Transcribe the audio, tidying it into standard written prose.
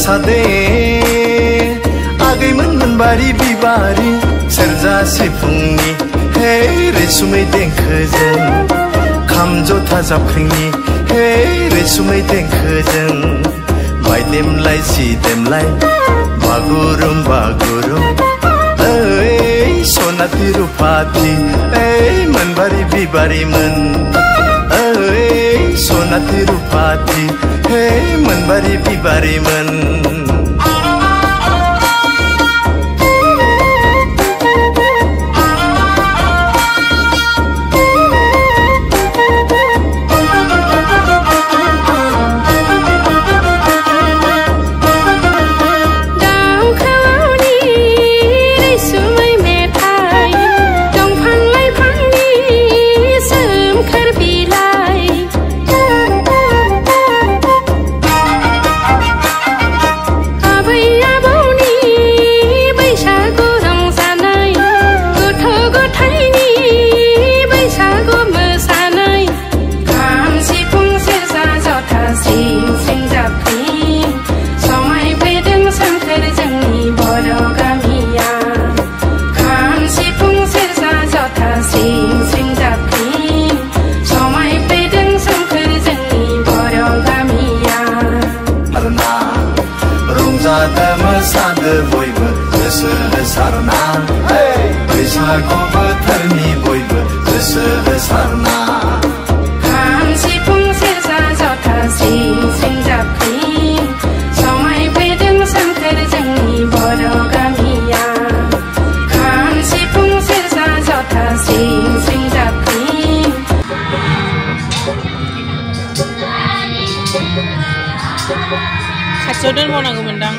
सादे आगैमोन मोनबारि बिबारि सेरजा सिफुंनि हे रैसुमै देंखोजों खाम जथा जाबख्रिंनि हे रैसुमै देंखोजों बायदेमलाय सिदेमलाय बागुरुम बागुरुम ओइ सनाथि रुफाथि ओइ मोनबारि बिबारिमोन ओइ सनाथि रुफाथि हे मोनबारि बिबारिमोन मोसादो बयबो गोसो होसारना बैसागु बोथोरनि बयबो गोसो होसारना खाम सिफुं सेरजा जथा सिं सिं जाबख्रिं समायफैदों सोमखोर जोंनि बर' गामिया खाम सिफुं सेरजा जथा सिं सिं जाबख्रिं खाथियाव दोनबावनांगौमोनदां